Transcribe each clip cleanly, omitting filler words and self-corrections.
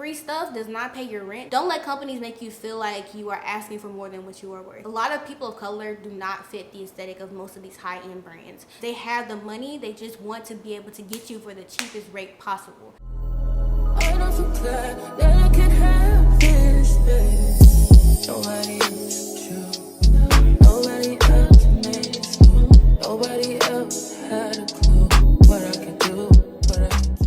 free stuff does not pay your rent. Don't let companies make you feel like you are asking for more than what you are worth. A lot of people of color do not fit the aesthetic of most of these high-end brands. They have the money, they just want to be able to get you for the cheapest rate possible. I don't feel glad that I can have this, baby. Nobody else you. Nobody else makes me. Nobody else had a clue what I could do, what I could do.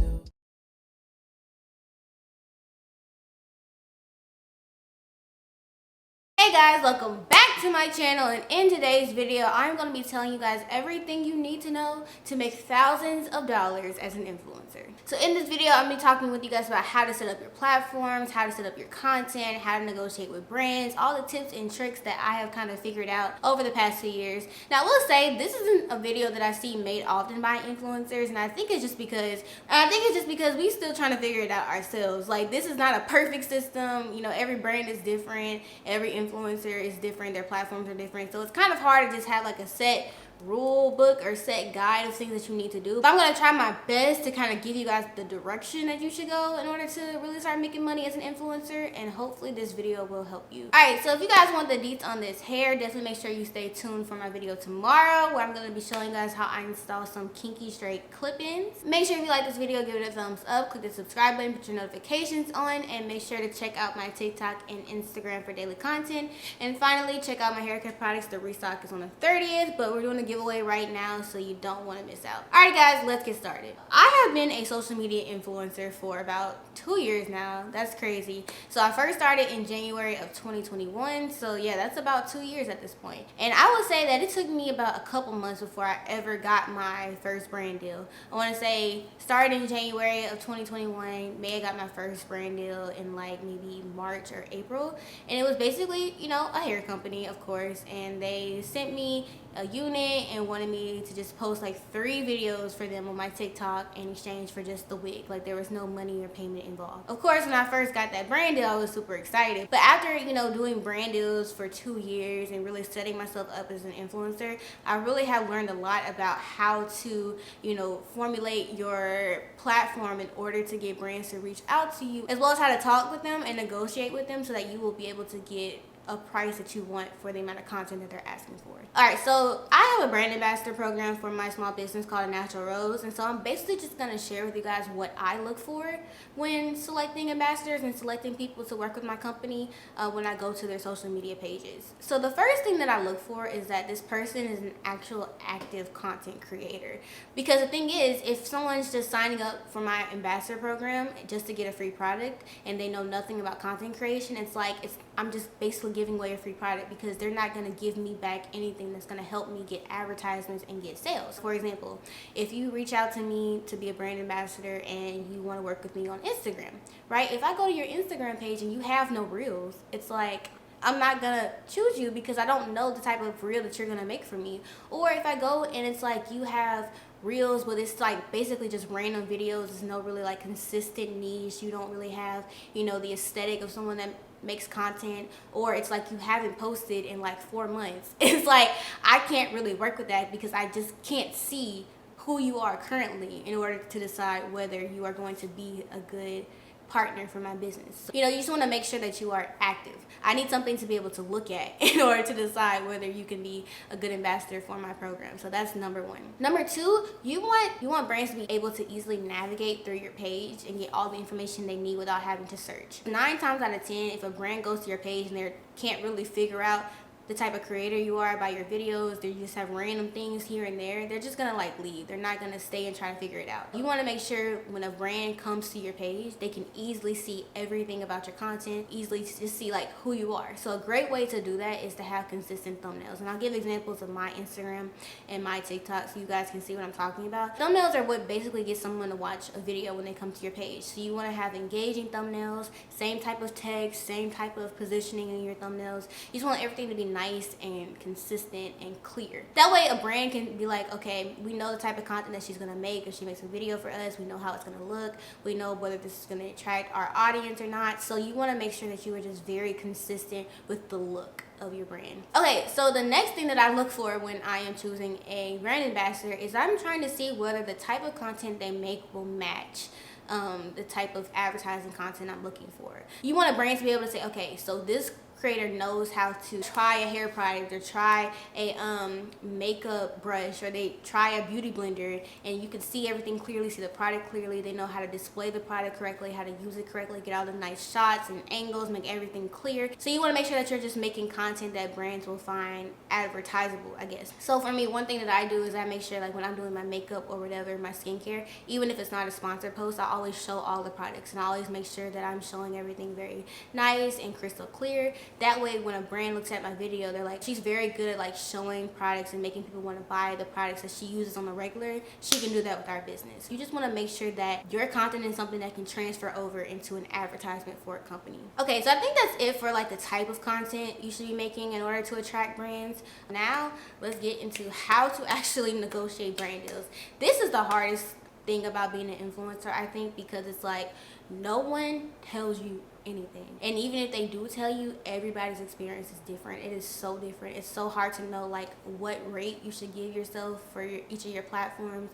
Hey guys, welcome back to my channel, and in today's video I'm going to be telling you guys everything you need to know to make thousands of dollars as an influencer. So in this video I'm going to be talking with you guys about how to set up your platforms, how to set up your content, how to negotiate with brands, all the tips and tricks that I have kind of figured out over the past 2 years. Now I will say this isn't a video that I see made often by influencers, and I think it's just because we still trying to figure it out ourselves. Like, this is not a perfect system. You know, every brand is different, every influencer is different, their platforms are different, so it's kind of hard to just have like a set rule book or set guide of things that you need to do. But I'm gonna try my best to kind of give you guys the direction that you should go in order to really start making money as an influencer, and hopefully this video will help you. Alright, so if you guys want the deets on this hair, definitely make sure you stay tuned for my video tomorrow, where I'm gonna be showing you guys how I install some kinky straight clip-ins. Make sure if you like this video, give it a thumbs up, click the subscribe button, put your notifications on, and make sure to check out my TikTok and Instagram for daily content. And finally, check out my haircare products. The restock is on the 30th, but we're doing a giveaway right now, so you don't want to miss out. Alright guys, let's get started. I have been a social media influencer for about 2 years now. That's crazy. So I first started in January of 2021, so yeah, that's about 2 years at this point. And I would say that it took me about a couple months before I ever got my first brand deal. I want to say started in January of 2021, May I got my first brand deal in like maybe March or April, and it was basically, you know, a hair company, of course, and they sent me a unit and wanted me to just post like 3 videos for them on my TikTok in exchange for just the wig. Like, there was no money or payment involved. Of course, when I first got that brand deal, I was super excited. But after, you know, doing brand deals for 2 years and really setting myself up as an influencer, I really have learned a lot about how to, you know, formulate your platform in order to get brands to reach out to you, as well as how to talk with them and negotiate with them so that you will be able to get a price that you want for the amount of content that they're asking for. Alright, so I have a brand ambassador program for my small business called A Natural Rose, and so I'm basically just going to share with you guys what I look for when selecting ambassadors and selecting people to work with my company when I go to their social media pages. So the first thing that I look for is that this person is an actual active content creator, because the thing is, if someone's just signing up for my ambassador program just to get a free product and they know nothing about content creation, it's like I'm just basically giving away a free product, because they're not going to give me back anything that's going to help me get advertisements and get sales. For example, if you reach out to me to be a brand ambassador and you want to work with me on Instagram, right? If I go to your Instagram page and you have no reels, it's like I'm not gonna choose you because I don't know the type of reel that you're gonna make for me. Or if I go and it's like you have reels, but it's like basically just random videos, there's no really like consistent niche, you don't really have, you know, the aesthetic of someone that makes content, or it's like you haven't posted in like 4 months, it's like I can't really work with that because I just can't see who you are currently in order to decide whether you are going to be a good partner for my business. So, you know, you just want to make sure that you are active. I need something to be able to look at in order to decide whether you can be a good ambassador for my program. So that's number 1. Number 2, you want brands to be able to easily navigate through your page and get all the information they need without having to search. 9 times out of 10, if a brand goes to your page and they can't really figure out the type of creator you are by your videos, they just have random things here and there, they're just gonna like leave. They're not gonna stay and try to figure it out. You want to make sure when a brand comes to your page, they can easily see everything about your content, easily just see like who you are. So a great way to do that is to have consistent thumbnails, and I'll give examples of my Instagram and my TikTok so you guys can see what I'm talking about. Thumbnails are what basically gets someone to watch a video when they come to your page. So you want to have engaging thumbnails, same type of text, same type of positioning in your thumbnails. You just want everything to be nice and consistent and clear. That way a brand can be like, okay, we know the type of content that she's gonna make. If she makes a video for us, we know how it's gonna look, we know whether this is gonna attract our audience or not. So you want to make sure that you are just very consistent with the look of your brand. Okay, so the next thing that I look for when I am choosing a brand ambassador is I'm trying to see whether the type of content they make will match the type of advertising content I'm looking for. You want a brand to be able to say, okay, so this creator knows how to try a hair product or try a makeup brush, or they try a beauty blender, and you can see everything clearly, see the product clearly. They know how to display the product correctly, how to use it correctly, get all the nice shots and angles, make everything clear. So you want to make sure that you're just making content that brands will find advertisable, I guess. So for me, one thing that I do is I make sure, like when I'm doing my makeup or whatever, my skincare, even if it's not a sponsored post, I always show all the products, and I always make sure that I'm showing everything very nice and crystal clear. That way when a brand looks at my video, they're like, she's very good at like showing products and making people want to buy the products that she uses on the regular. She can do that with our business. You just want to make sure that your content is something that can transfer over into an advertisement for a company. Okay, so I think that's it for like the type of content you should be making in order to attract brands. Now let's get into how to actually negotiate brand deals. This is the hardest thing about being an influencer, I think, because it's like no one tells you anything, and even if they do tell you, everybody's experience is different. It is so different. It's so hard to know like what rate you should give yourself for each of your platforms.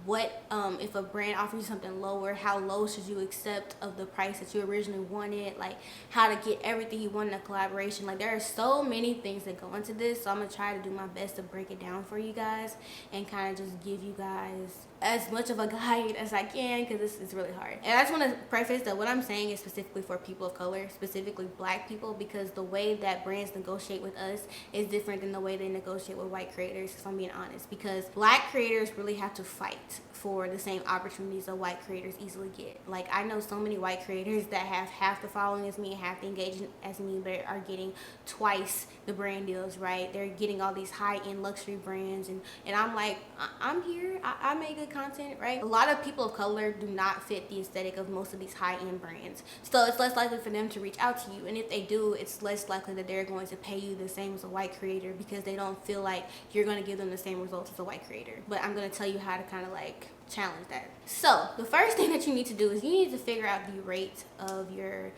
What if a brand offers you something lower, how low should you accept of the price that you originally wanted, like how to get everything you want in a collaboration. Like there are so many things that go into this, so I'm gonna try to do my best to break it down for you guys and kind of just give you guys as much of a guide as I can, because this is really hard. And I just want to preface that what I'm saying is specifically for people of color, specifically black people, because the way that brands negotiate with us is different than the way they negotiate with white creators, if I'm being honest, because black creators really have to fight for the same opportunities that white creators easily get. Like I know so many white creators that have half the following as me and half the engagement as me, but are getting twice the brand deals, right? They're getting all these high-end luxury brands, and I'm like, I'm here, I make good content, right? A lot of people of color do not fit the aesthetic of most of these high-end brands, so it's less likely for them to reach out to you, and if they do, it's less likely that they're going to pay you the same as a white creator, because they don't feel like you're going to give them the same results as a white creator. But I'm going to tell you how to kind of like challenge that. So the first thing that you need to do is you need to figure out the rate of your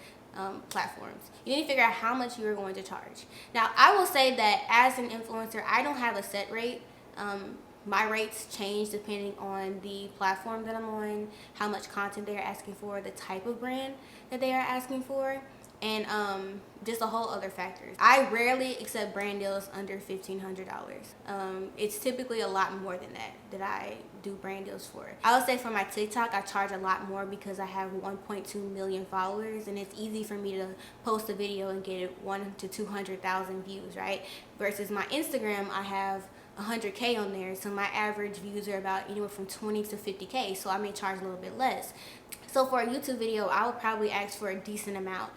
platforms. You need to figure out how much you are going to charge. Now I will say that as an influencer, I don't have a set rate. My rates change depending on the platform that I'm on, how much content they're asking for, the type of brand that they are asking for, and just a whole other factors. I rarely accept brand deals under $1,500. It's typically a lot more than that I do brand deals for. I would say for my TikTok, I charge a lot more because I have 1.2 million followers, and it's easy for me to post a video and get 100,000 to 200,000 views, right? Versus my Instagram, I have 100K on there, so my average views are about anywhere from 20 to 50K, so I may charge a little bit less. So for a YouTube video, I would probably ask for a decent amount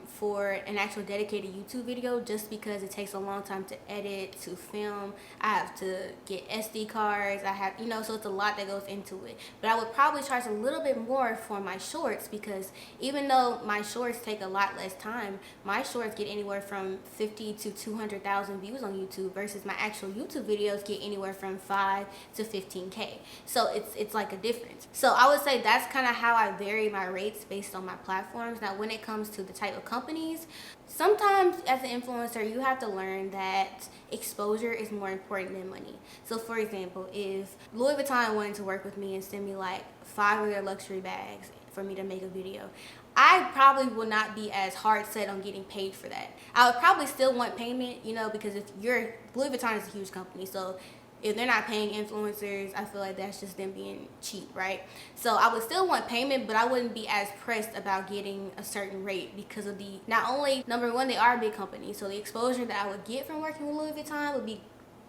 for an actual dedicated YouTube video, just because it takes a long time to edit, to film. I have to get SD cards. I have, so it's a lot that goes into it. But I would probably charge a little bit more for my shorts, because even though my shorts take a lot less time, my shorts get anywhere from 50 to 200,000 views on YouTube, versus my actual YouTube videos get anywhere from 5 to 15K. So it's like a difference. So I would say that's kind of how I vary my rates based on my platforms. Now when it comes to the type of companies, sometimes as an influencer you have to learn that exposure is more important than money. So for example, if Louis Vuitton wanted to work with me and send me like 5 of their luxury bags for me to make a video, I probably will not be as hard set on getting paid for that. I would probably still want payment, because if Louis Vuitton is a huge company, so if they're not paying influencers, I feel like that's just them being cheap, right? So I would still want payment, but I wouldn't be as pressed about getting a certain rate, because of not only, number one, they are a big company, so the exposure that I would get from working with Louis Vuitton would be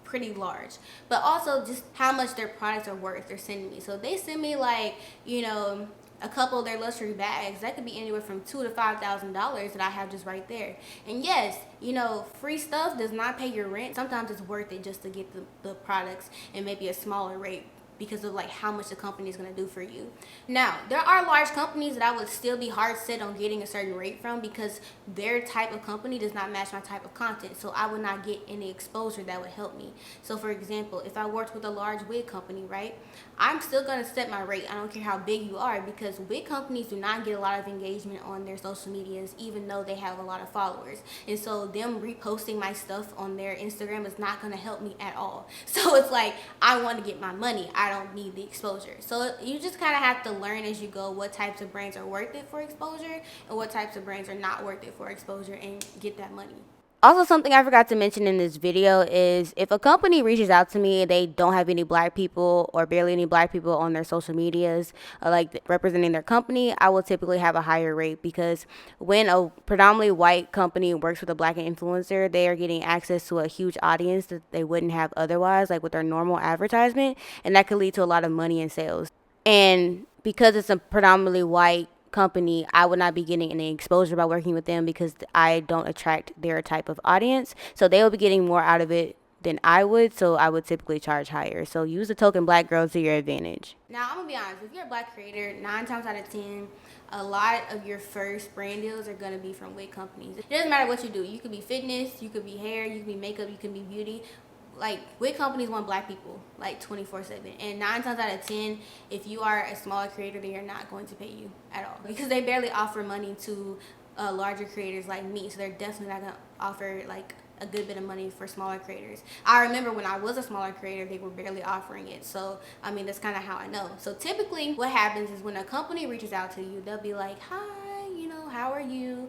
pretty large, but also just how much their products are worth they're sending me. So if they send me like, a couple of their luxury bags, that could be anywhere from $2,000 to $5,000 that I have just right there. And yes, free stuff does not pay your rent. Sometimes it's worth it just to get the products and maybe a smaller rate, because of like how much the company is going to do for you. Now, there are large companies that I would still be hard set on getting a certain rate from, because their type of company does not match my type of content, so I would not get any exposure that would help me. So for example, if I worked with a large wig company, right, I'm still going to set my rate. I don't care how big you are, because wig companies do not get a lot of engagement on their social medias, even though they have a lot of followers. And so them reposting my stuff on their Instagram is not going to help me at all. So it's like, I want to get my money. I I don't need the exposure. So you just kind of have to learn as you go what types of brands are worth it for exposure and what types of brands are not worth it for exposure, and get that money. Also, something I forgot to mention in this video is if a company reaches out to me and they don't have any black people or barely any black people on their social medias, like representing their company, I will typically have a higher rate, because when a predominantly white company works with a black influencer, they are getting access to a huge audience that they wouldn't have otherwise, like with their normal advertisement, and that could lead to a lot of money in sales. And because it's a predominantly white company, I would not be getting any exposure by working with them because I don't attract their type of audience. So they will be getting more out of it than I would. So I would typically charge higher. So use the token black girl to your advantage. Now, I'm going to be honest. If you're a black creator, 9 times out of 10, a lot of your first brand deals are going to be from wig companies. It doesn't matter what you do. You could be fitness, you could be hair, you could be makeup, you could be beauty. Like, wig companies want black people, like 24/7. And 9 times out of 10, if you are a smaller creator, they are not going to pay you at all, because they barely offer money to larger creators like me. So they're definitely not going to offer like a good bit of money for smaller creators. I remember when I was a smaller creator, they were barely offering it. So I mean, that's kind of how I know. So typically what happens is when a company reaches out to you, they'll be like, hi, you know, how are you?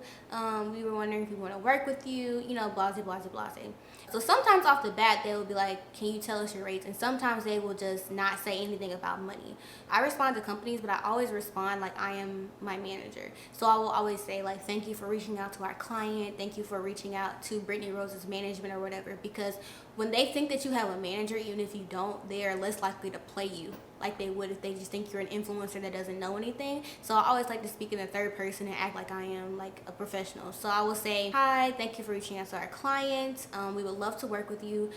We were wondering if we want to work with you, you know, blase, blase, blase. So sometimes off the bat, they will be like, can you tell us your rates? And sometimes they will just not say anything about money. I respond to companies, but I always respond like I am my manager. So I will always say like, thank you for reaching out to our client. Thank you for reaching out to Brittany Rose's management or whatever. Because when they think that you have a manager, even if you don't, they are less likely to play you like they would if they just think you're an influencer that doesn't know anything. So I always like to speak in the third person and act like I am like a professional. So I will say, hi, thank you for reaching out to our client. We would love to work with you.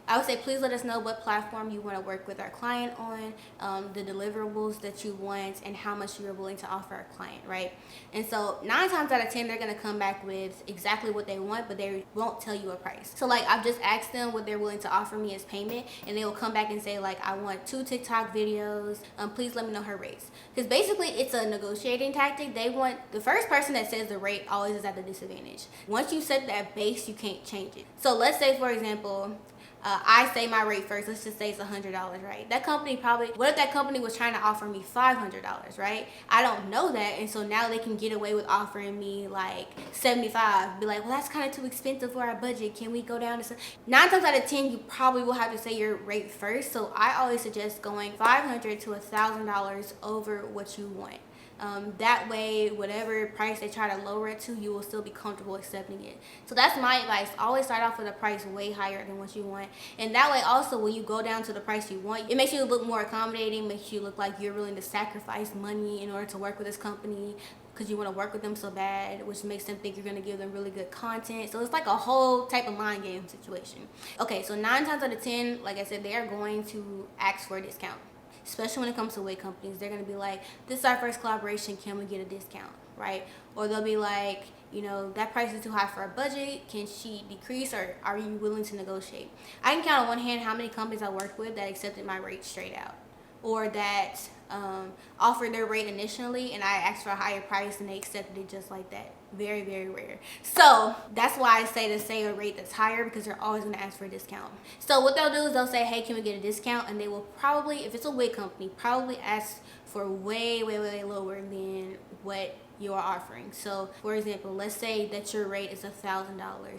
I would say, please let us know what platform you want to work with our client on, the deliverables that you want, and how much you're willing to offer our client, right? And so 9 times out of 10, they're going to come back with exactly what they want, but they won't tell you a price. So like, I've just asked them what they're willing to offer me as payment, and they will come back and say like, I want 2 TikTok videos. Please let me know her rates. Because basically it's a negotiating tactic. They want, the first person that says the rate always is at the disadvantage. Once you set that base, you can't change it. So let's say, for example, I say my rate first. Let's just say it's $100, right? That company probably, what if that company was trying to offer me $500, right? I don't know that, and so now they can get away with offering me like $75. Be like, well, that's kind of too expensive for our budget. Can we go down to 9 times out of 10? You probably will have to say your rate first. So I always suggest going $500 to $1,000 over what you want. That way, whatever price they try to lower it to, you will still be comfortable accepting it. So that's my advice. Always start off with a price way higher than what you want. And that way also, when you go down to the price you want, it makes you look more accommodating, makes you look like you're willing to sacrifice money in order to work with this company, because you want to work with them so bad, which makes them think you're going to give them really good content. So it's like a whole type of mind game situation. Okay, so 9 times out of 10, like I said, they are going to ask for a discount. Especially when it comes to wig companies, they're going to be like, this is our first collaboration, can we get a discount, right? Or they'll be like, you know, that price is too high for our budget, can she decrease, or are you willing to negotiate? I can count on one hand how many companies I worked with that accepted my rate straight out, or that offered their rate initially and I asked for a higher price and they accepted it just like that. Very, very rare. So that's why I say to say a rate that's higher, because they're always going to ask for a discount. So what they'll do is they'll say, hey, can we get a discount? And they will probably, if it's a wig company, probably ask for way, way, way lower than what you are offering. So for example, let's say that your rate is $1,000.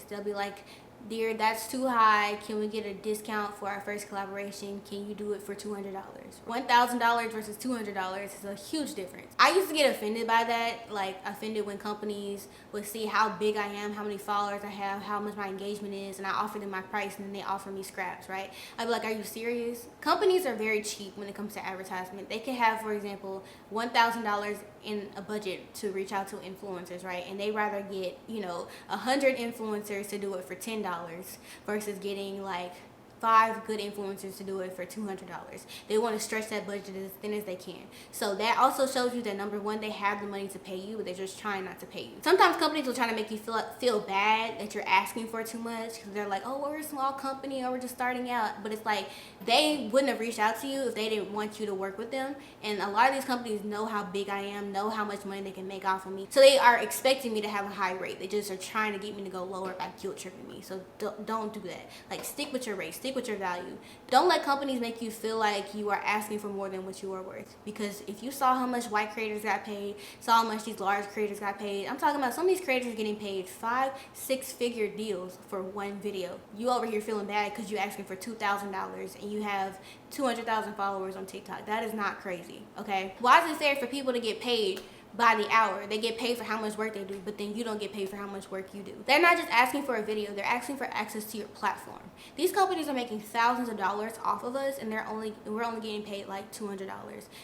They'll be like, dear, that's too high. Can we get a discount for our first collaboration? Can you do it for $200? $1,000 versus $200 is a huge difference. I used to get offended by that, like offended when companies would see how big I am, how many followers I have, how much my engagement is, and I offer them my price and then they offer me scraps, right? I'd be like, are you serious? Companies are very cheap when it comes to advertisement. They can have, for example, $1,000 in a budget to reach out to influencers, right? And they rather get, you know, 100 influencers to do it for $10 versus getting like 5 good influencers to do it for $200. They want to stretch that budget as thin as they can. So that also shows you that, number one, they have the money to pay you, but they're just trying not to pay you. Sometimes companies will try to make you feel bad that you're asking for too much, because they're like, oh, we're a small company, or we're just starting out. But it's like, they wouldn't have reached out to you if they didn't want you to work with them. And a lot of these companies know how big I am, know how much money they can make off of me. So they are expecting me to have a high rate. They just are trying to get me to go lower by guilt tripping me. So don't do that. Like, stick with your rate. stick with your value. Don't let companies make you feel like you are asking for more than what you are worth. Because if you saw how much white creators got paid, saw how much these large creators got paid, I'm talking about some of these creators getting paid 5-6 figure deals for one video. You over here feeling bad because you're asking for $2,000 and you have 200,000 followers on TikTok. That is not crazy, okay? Why is it fair for people to get paid by the hour? They get paid for how much work they do, but then you don't get paid for how much work you do. They're not just asking for a video, they're asking for access to your platform. These companies are making thousands of dollars off of us, and we're only getting paid like $200.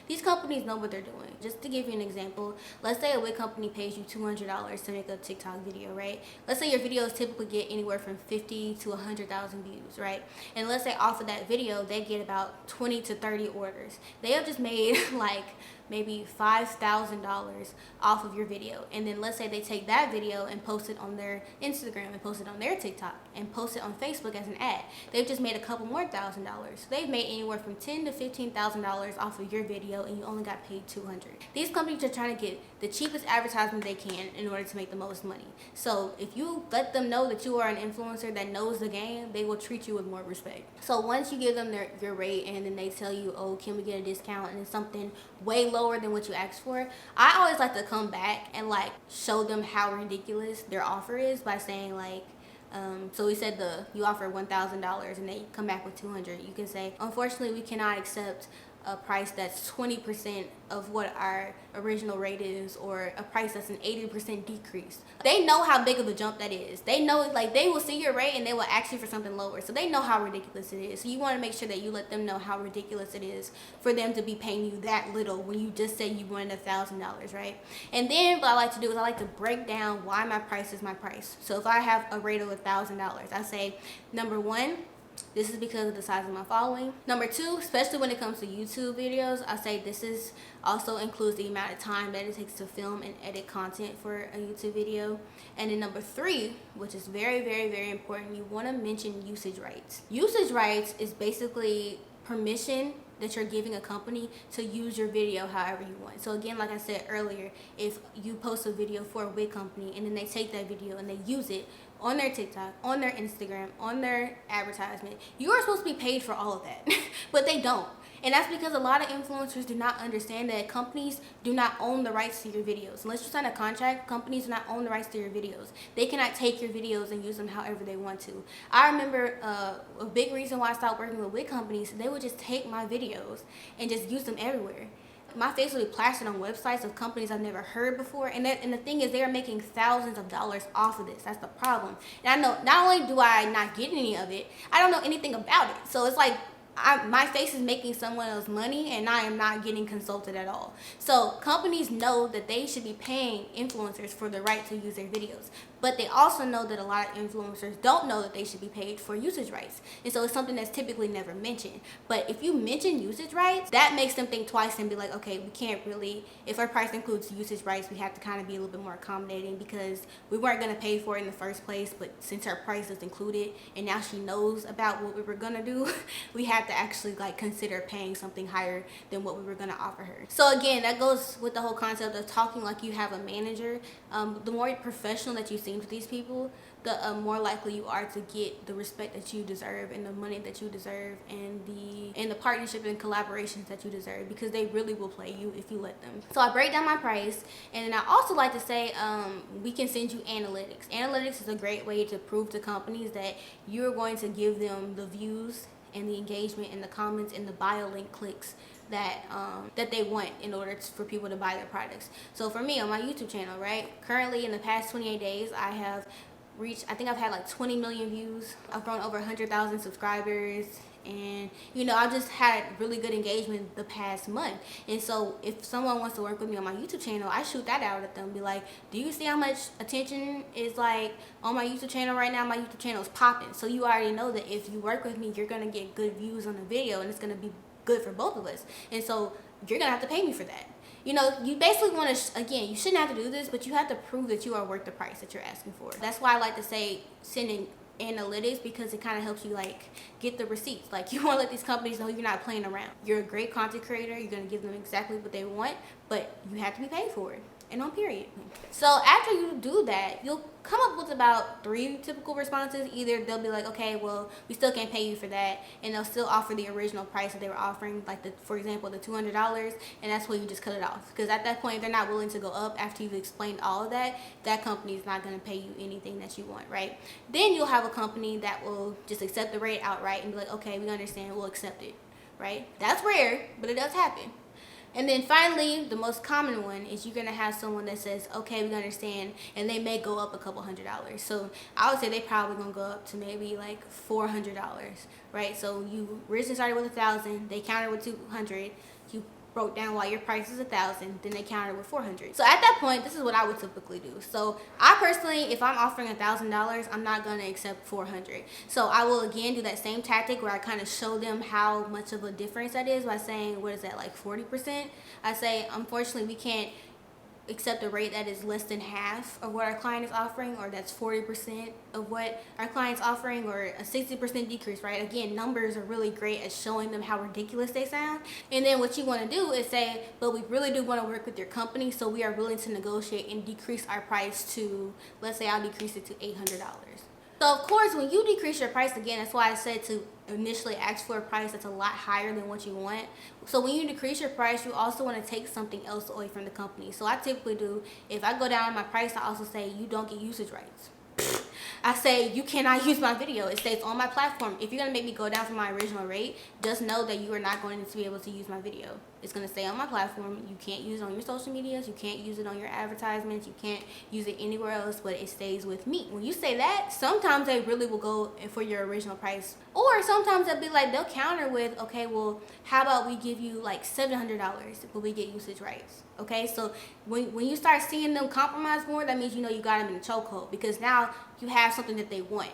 These companies know what they're doing. Just to give you an example, let's say a wig company pays you $200 to make a TikTok video, right? Let's say your videos typically get anywhere from 50 to 100,000 views, right? And let's say off of that video, they get about 20 to 30 orders. They have just made like maybe $5,000 off of your video. And then let's say they take that video and post it on their Instagram and post it on their TikTok and post it on Facebook as an ad. They've just made a couple more $1,000. They've made anywhere from $10,000 to $15,000 off of your video, and you only got paid $200. These companies are trying to get the cheapest advertisement they can in order to make the most money. So if you let them know that you are an influencer that knows the game, they will treat you with more respect. So once you give them your rate and then they tell you, oh, can we get a discount, and it's something way lower than what you asked for, I always like to come back and like show them how ridiculous their offer is by saying like, so we said you offer $1,000 and they come back with $200. You can say, unfortunately, we cannot accept a price that's 20% of what our original rate is, or a price that's an 80% decrease. They know how big of a jump that is. They know, like, they will see your rate and they will ask you for something lower. So they know how ridiculous it is. So you want to make sure that you let them know how ridiculous it is for them to be paying you that little when you just said you wanted $1,000, right? And then what I like to do is I like to break down why my price is my price. So if I have a rate of $1,000, I say, number one, this is because of the size of my following. Number two, especially when it comes to YouTube videos, I say this is also includes the amount of time that it takes to film and edit content for a YouTube video. And then number three, which is very, very, very important, you want to mention usage rights. Usage rights is basically permission that you're giving a company to use your video however you want. So again, like I said earlier, if you post a video for a wig company and then they take that video and they use it on their TikTok, on their Instagram, on their advertisement, you are supposed to be paid for all of that, but they don't. And that's because a lot of influencers do not understand that companies do not own the rights to your videos. Unless you sign a contract, companies do not own the rights to your videos. They cannot take your videos and use them however they want to. I remember a big reason why I stopped working with wig companies, they would just take my videos and just use them everywhere. My face would be plastered on websites of companies I've never heard before. And the thing is, they are making thousands of dollars off of this. That's the problem. And I know not only do I not get any of it, I don't know anything about it. So it's like, my face is making someone else money and I am not getting consulted at all. So companies know that they should be paying influencers for the right to use their videos. But they also know that a lot of influencers don't know that they should be paid for usage rights. And so it's something that's typically never mentioned. But if you mention usage rights, that makes them think twice and be like, okay, we can't really, if our price includes usage rights, we have to kind of be a little bit more accommodating because we weren't going to pay for it in the first place. But since our price is included and now she knows about what we were going to do, we have to actually like consider paying something higher than what we were going to offer her. So again, that goes with the whole concept of talking like you have a manager. The more professional that you seem to these people, the more likely you are to get the respect that you deserve and the money that you deserve and the partnership and collaborations that you deserve, because they really will play you if you let them. So I break down my price, and then I also like to say we can send you analytics. Analytics is a great way to prove to companies that you're going to give them the views and the engagement and the comments and the bio link clicks that they want in order for people to buy their products. So for me on my YouTube channel, right, currently in the past 28 days, I have reached, I think I've had like 20 million views. I've grown over 100,000 subscribers. And you know, I've just had really good engagement the past month. And so if someone wants to work with me on my YouTube channel, I shoot that out at them, be like, do you see how much attention is like on my YouTube channel right now? My YouTube channel is popping. So you already know that if you work with me, you're gonna get good views on the video and it's gonna be good for both of us. And so you're gonna have to pay me for that. You know, you basically want to, again, you shouldn't have to do this, but you have to prove that you are worth the price that you're asking for. That's why I like to say sending analytics, because it kind of helps you like get the receipts. Like, you want to let these companies know you're not playing around. You're a great content creator. You're going to give them exactly what they want, but you have to be paid for it. and on period. So after you do that, you'll come up with about 3 typical responses. Either they'll be like, okay, well, we still can't pay you for that, and they'll still offer the original price that they were offering, like for example, the $200, and that's when you just cut it off. Because at that point, they're not willing to go up after you've explained all of that. That company is not going to pay you anything that you want, right? Then you'll have a company that will just accept the rate outright and be like, okay, we understand, we'll accept it, right? That's rare, but it does happen. And then finally, the most common one is you're going to have someone that says, okay, we understand, and they may go up a couple $100. So I would say they probably going to go up to maybe like $400, right? So you originally started with 1,000, they countered with 200, you broke down why your price is 1,000, then they countered with 400. So at that point, this is what I would typically do. So I personally, if I'm offering $1,000, I'm not going to accept 400. So I will again do that same tactic where I kind of show them how much of a difference that is by saying, what is that, like 40%? I say, unfortunately, we can't accept a rate that is less than half of what our client is offering, or that's 40% of what our client's offering, or a 60% decrease, right? Again, numbers are really great at showing them how ridiculous they sound. And then what you want to do is say, but we really do want to work with your company, so we are willing to negotiate and decrease our price to, let's say I'll decrease it to $800. So of course, when you decrease your price, again, that's why I said to initially ask for a price that's a lot higher than what you want. So when you decrease your price, you also want to take something else away from the company. So I typically do, if I go down on my price, I also say you don't get usage rights. I say you cannot use my video. It stays on my platform. If you're going to make me go down from my original rate, just know that you are not going to be able to use my video. It's going to stay on my platform. You can't use it on your social medias. You can't use it on your advertisements. You can't use it anywhere else, but it stays with me. When you say that, sometimes they really will go for your original price. Or sometimes they'll be like, they'll counter with, okay, well, how about we give you like $700, but we get usage rights. Okay, so when you start seeing them compromise more, that means you know you got them in a chokehold, because now you have something that they want,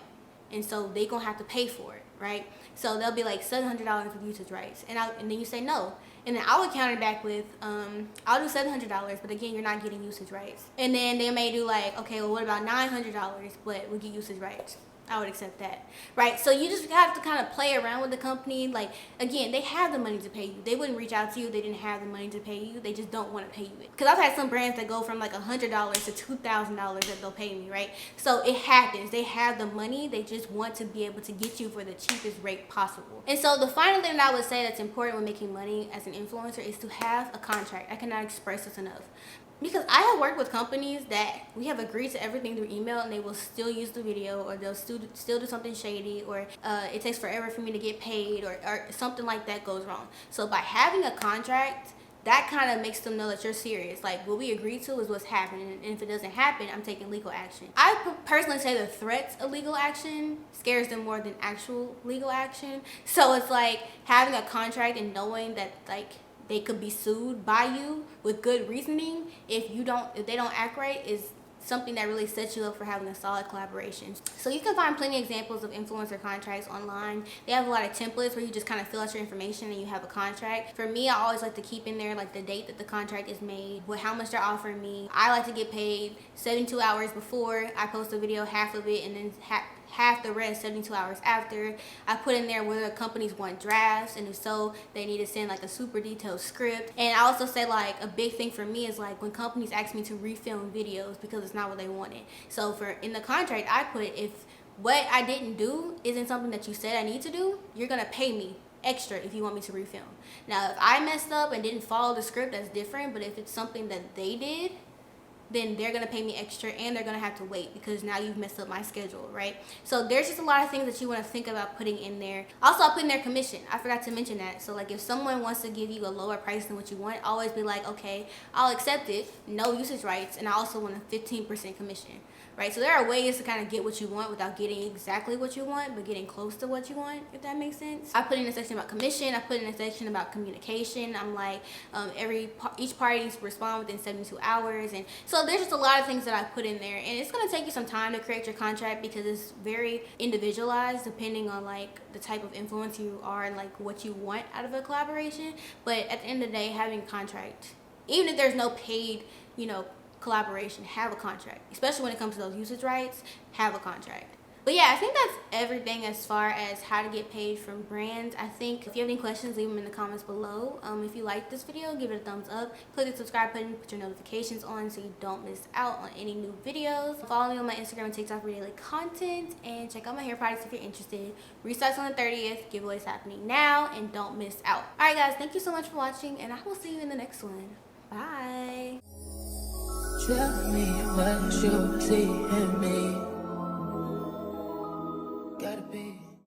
and so they gonna have to pay for it, right? So they'll be like $700 for usage rights, and then you say no, and then I would counter back with I'll do $700, but again, you're not getting usage rights. And then they may do like, okay, well, what about $900, but we'll get usage rights. I would accept that, right? So you just have to kind of play around with the company. Like, again, they have the money to pay you. They wouldn't reach out to you if they didn't have the money to pay you. They just don't want to pay you it. Because I've had some brands that go from like $100 to $2,000 that they'll pay me, right? So it happens. They have the money. They just want to be able to get you for the cheapest rate possible. And so the final thing that I would say that's important when making money as an influencer is to have a contract. I cannot express this enough. Because I have worked with companies that we have agreed to everything through email, and they will still use the video, or they'll still do something shady, or it takes forever for me to get paid, or something like that goes wrong. So by having a contract, that kind of makes them know that you're serious. Like, what we agreed to is what's happening, and if it doesn't happen, I'm taking legal action. I personally say the threats of legal action scares them more than actual legal action. So it's like having a contract and knowing that, like, they could be sued by you with good reasoning if they don't act right is something that really sets you up for having a solid collaboration. So you can find plenty of examples of influencer contracts online. They have a lot of templates where you just kind of fill out your information and you have a contract. For me, I always like to keep in there like the date that the contract is made, how much they're offering me. I like to get paid 72 hours before I post a video, half of it, and then half the rest 72 hours after. I put in there whether companies want drafts, and if so, they need to send like a super detailed script. And I also say, like, a big thing for me is like when companies ask me to refilm videos because it's not what they wanted. So in the contract, I put, if what I didn't do isn't something that you said I need to do, you're gonna pay me extra if you want me to refilm. Now, if I messed up and didn't follow the script, that's different. But if it's something that they did, then they're going to pay me extra, and they're going to have to wait because now you've messed up my schedule, right? So there's just a lot of things that you want to think about putting in there. Also, I'll put in their commission. I forgot to mention that. So like if someone wants to give you a lower price than what you want, always be like, okay, I'll accept it, no usage rights, and I also want a 15% commission, right? So there are ways to kind of get what you want without getting exactly what you want, but getting close to what you want, if that makes sense. I put in a section about commission. I put in a section about communication. I'm like, each party respond within 72 hours. And so there's just a lot of things that I put in there, and it's going to take you some time to create your contract because it's very individualized depending on like the type of influencer you are and like what you want out of a collaboration. But at the end of the day, having a contract, even if there's no paid, collaboration, have a contract. Especially when it comes to those usage rights, have a contract. But yeah, I think that's everything as far as how to get paid from brands. I think if you have any questions, leave them in the comments below. If you like this video, give it a thumbs up. Click the subscribe button, put your notifications on so you don't miss out on any new videos. Follow me on my Instagram and TikTok for daily content, and check out my hair products if you're interested. Restocks on the 30th, giveaways happening now, and don't miss out. Alright guys, thank you so much for watching, and I will see you in the next one. Bye. Tell me what you see in me.